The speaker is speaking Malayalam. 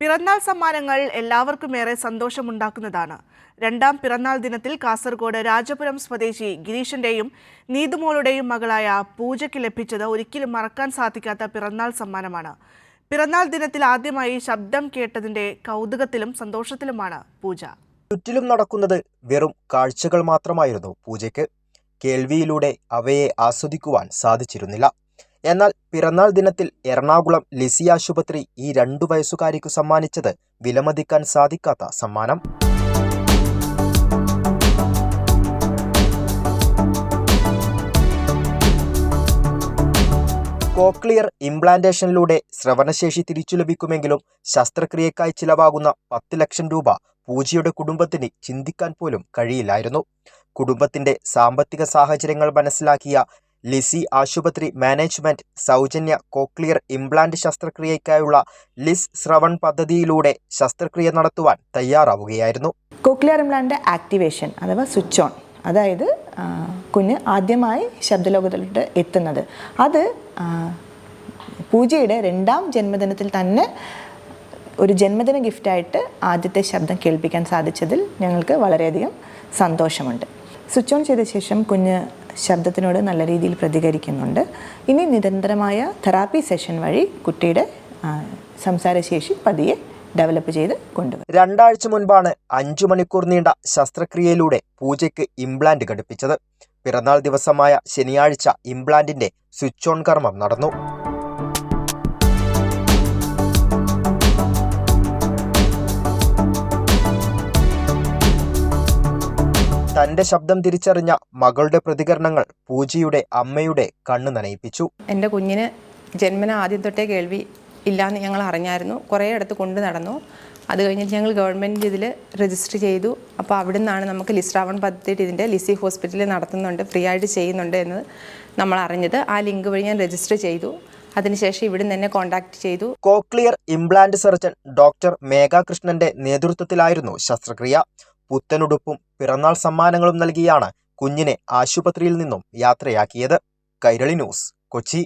പിറന്നാൾ സമ്മാനങ്ങൾ എല്ലാവർക്കുമേറെ സന്തോഷമുണ്ടാക്കുന്നതാണ്. രണ്ടാം പിറന്നാൾ ദിനത്തിൽ കാസർഗോഡ് രാജപുരം സ്വദേശി ഗിരീഷിന്റെയും നീതുമോളുടെയും മകളായ പൂജയ്ക്ക് ലഭിച്ചത് ഒരിക്കലും മറക്കാൻ സാധിക്കാത്ത പിറന്നാൾ സമ്മാനമാണ്. പിറന്നാൾ ദിനത്തിൽ ആദ്യമായി ശബ്ദം കേട്ടതിന്റെ കൗതുകത്തിലും സന്തോഷത്തിലുമാണ് പൂജ. ചുറ്റിലും നടക്കുന്നത് വെറും കാഴ്ചകൾ മാത്രമായിരുന്നു പൂജയ്ക്ക്. കേൾവിയിലൂടെ അവയെ ആസ്വദിക്കുവാൻ സാധിച്ചിരുന്നില്ല. എന്നാൽ പിറന്നാൾ ദിനത്തിൽ എറണാകുളം ലിസി ആശുപത്രി ഈ 2 വയസ്സുകാരിക്കു സമ്മാനിച്ചത് വിലമതിക്കാൻ സാധിക്കാത്ത സമ്മാനം. കോക്ലിയർ ഇംപ്ലാന്റേഷനിലൂടെ ശ്രവണശേഷി തിരിച്ചു ലഭിക്കുമെങ്കിലും ശസ്ത്രക്രിയക്കായി ചിലവാകുന്ന 10 ലക്ഷം രൂപ പൂജയുടെ കുടുംബത്തിന് ചിന്തിക്കാൻ പോലും കഴിയില്ലായിരുന്നു. കുടുംബത്തിന്റെ സാമ്പത്തിക സാഹചര്യങ്ങൾ മനസ്സിലാക്കിയ ലിസി ആശുപത്രി മാനേജ്മെന്റ് സൗജന്യ കോക്ലിയർ ഇംപ്ലാന്റ് ശസ്ത്രക്രിയയ്ക്കായുള്ള ലിസ് ശ്രവൺ പദ്ധതിയിലൂടെ ശസ്ത്രക്രിയ നടത്തുവാൻ തയ്യാറാവുകയായിരുന്നു. കോക്ലിയർ ഇംപ്ലാന്റ് ആക്ടിവേഷൻ അഥവാ സ്വിച്ച് ഓൺ, അതായത് കുഞ്ഞ് ആദ്യമായി ശബ്ദലോകത്തിലോട്ട് എത്തുന്നത്, അത് പൂജയുടെ 2ാം ജന്മദിനത്തിൽ തന്നെ ഒരു ജന്മദിന ഗിഫ്റ്റായിട്ട് ആദ്യത്തെ ശബ്ദം കേൾപ്പിക്കാൻ സാധിച്ചതിൽ ഞങ്ങൾക്ക് വളരെയധികം സന്തോഷമുണ്ട്. സ്വിച്ച് ഓൺ ചെയ്ത ശേഷം കുഞ്ഞ് ശബ്ദത്തിനോട് നല്ല രീതിയിൽ പ്രതികരിക്കുന്നുണ്ട്. ഇനി നിരന്തരമായ തെറാപ്പി സെഷൻ വഴി കുട്ടിയുടെ സംസാരശേഷി പതിയെ ഡെവലപ്പ് ചെയ്ത് കൊണ്ടുവരും. 2 ആഴ്ച മുൻപാണ് 5 മണിക്കൂർ നീണ്ട ശസ്ത്രക്രിയയിലൂടെ പൂജയ്ക്ക് ഇംപ്ലാന്റ് ഘടിപ്പിച്ചത്. പിറന്നാൾ ദിവസമായ ശനിയാഴ്ച ഇംപ്ലാന്റിന്റെ സ്വിച്ച് ഓൺ കർമ്മം നടന്നു. തന്റെ ശബ്ദം തിരിച്ചറിഞ്ഞ മകളുടെ പ്രതികരണങ്ങൾ പൂജയുടെ അമ്മയുടെ കണ്ണ് നനയിപ്പിച്ചു. എൻ്റെ കുഞ്ഞിന് ജന്മന ആദ്യം തൊട്ടേ കേൾവി ഇല്ലയെന്ന് ഞങ്ങൾ അറിഞ്ഞായിരുന്നു. കുറേ ഇടത്ത് കൊണ്ടു നടന്നു. അത് കഴിഞ്ഞിട്ട് ഞങ്ങൾ ഗവൺമെൻറ് ഇതിൽ രജിസ്റ്റർ ചെയ്തു. അപ്പോൾ അവിടെ നിന്നാണ് നമുക്ക് ലിസ്രാവൺ പദ്ധതി ഇതിൻ്റെ ലിസി ഹോസ്പിറ്റലിൽ നടത്തുന്നുണ്ട്, ഫ്രീ ആയിട്ട് ചെയ്യുന്നുണ്ട് എന്ന് നമ്മൾ അറിഞ്ഞത്. ആ ലിങ്ക് വഴി ഞാൻ രജിസ്റ്റർ ചെയ്തു. അതിനുശേഷം ഇവിടെ നിന്ന് എന്നെ കോൺടാക്ട് ചെയ്തു. കോക്ലിയർ ഇംപ്ലാന്റ് സർജൻ ഡോക്ടർ മേഘ കൃഷ്ണന്റെ നേതൃത്വത്തിലായിരുന്നു ശസ്ത്രക്രിയ. പുത്തനുടുപ്പും പിറന്നാൾ സമ്മാനങ്ങളും നൽകിയാണ് കുഞ്ഞിനെ ആശുപത്രിയിൽ നിന്നും യാത്രയാക്കിയത്. കൈരളി ന്യൂസ്, കൊച്ചി.